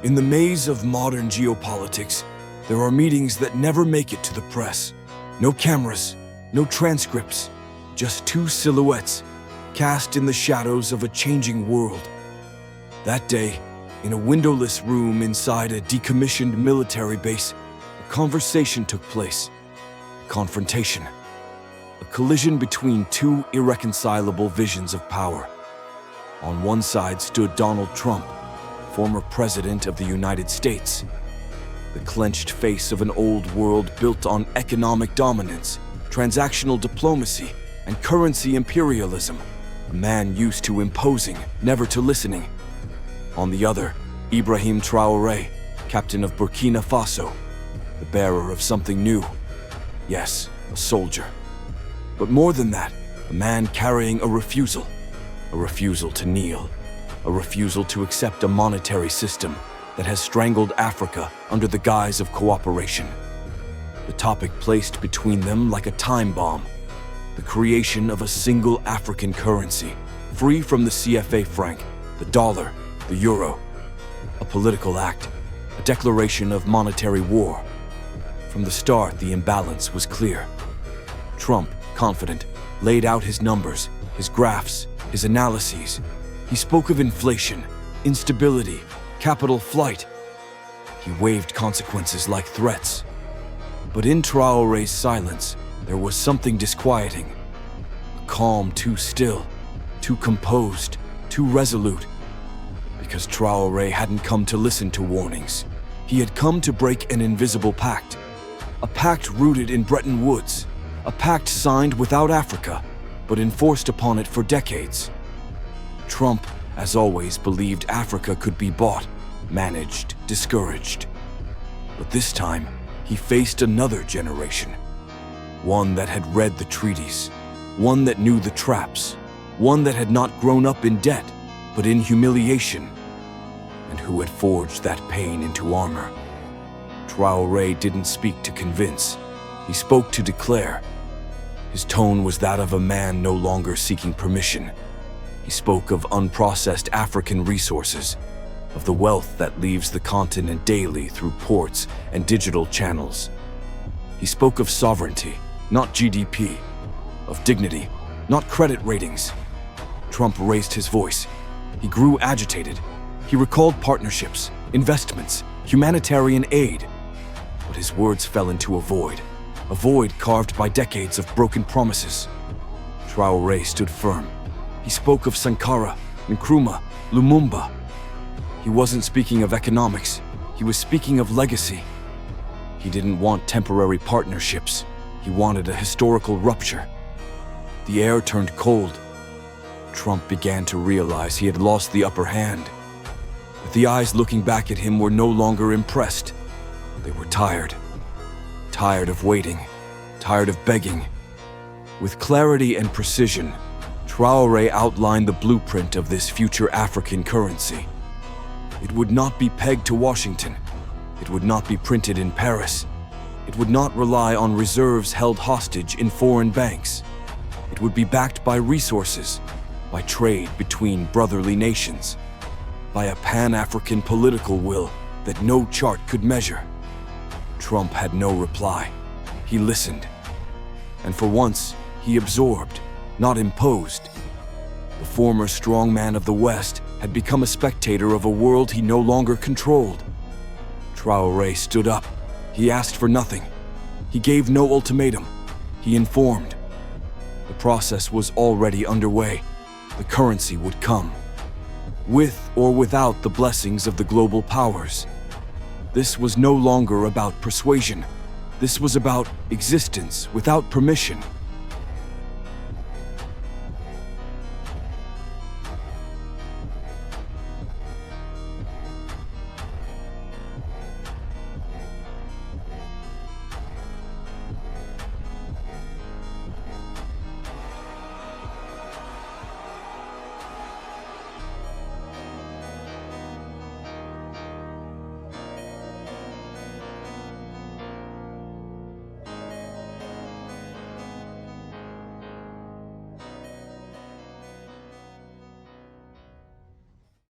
In the maze of modern geopolitics, there are meetings that never make it to the press. No cameras, no transcripts, just two silhouettes cast in the shadows of a changing world. That day, in a windowless room inside a decommissioned military base, a conversation took place. A confrontation. A collision between two irreconcilable visions of power. On one side stood Donald Trump, former President of the United States. The clenched face of an old world built on economic dominance, transactional diplomacy, and currency imperialism. A man used to imposing, never to listening. On the other, Ibrahim Traoré, captain of Burkina Faso, the bearer of something new. Yes, a soldier. But more than that, a man carrying a refusal to kneel, a refusal to accept a monetary system that has strangled Africa under the guise of cooperation. The topic placed between them like a time bomb, the creation of a single African currency, free from the CFA franc, the dollar, the euro. A political act, a declaration of monetary war. From the start, the imbalance was clear. Trump, confident, laid out his numbers, his graphs, his analyses. He spoke of inflation, instability, capital flight. He waved consequences like threats. But in Traoré's silence, there was something disquieting. A calm too still, too composed, too resolute. Because Traoré hadn't come to listen to warnings. He had come to break an invisible pact. A pact rooted in Bretton Woods. A pact signed without Africa, but enforced upon it for decades. Trump, as always, believed Africa could be bought, managed, discouraged. But this time, he faced another generation. One that had read the treaties, one that knew the traps, one that had not grown up in debt, but in humiliation, and who had forged that pain into armor. Traoré didn't speak to convince, he spoke to declare. His tone was that of a man no longer seeking permission. He spoke of unprocessed African resources, of the wealth that leaves the continent daily through ports and digital channels. He spoke of sovereignty, not GDP, of dignity, not credit ratings. Trump raised his voice. He grew agitated. He recalled partnerships, investments, humanitarian aid. But his words fell into a void carved by decades of broken promises. Traoré stood firm. He spoke of Sankara, Nkrumah, Lumumba. He wasn't speaking of economics. He was speaking of legacy. He didn't want temporary partnerships. He wanted a historical rupture. The air turned cold. Trump began to realize he had lost the upper hand. But the eyes looking back at him were no longer impressed. They were tired. Tired of waiting. Tired of begging. With clarity and precision, Traoré outlined the blueprint of this future African currency. It would not be pegged to Washington. It would not be printed in Paris. It would not rely on reserves held hostage in foreign banks. It would be backed by resources, by trade between brotherly nations, by a pan-African political will that no chart could measure. Trump had no reply. He listened. And for once, he absorbed, not imposed. The former strongman of the West had become a spectator of a world he no longer controlled. Traoré stood up. He asked for nothing. He gave no ultimatum. He informed. The process was already underway. The currency would come, with or without the blessings of the global powers. This was no longer about persuasion. This was about existence without permission.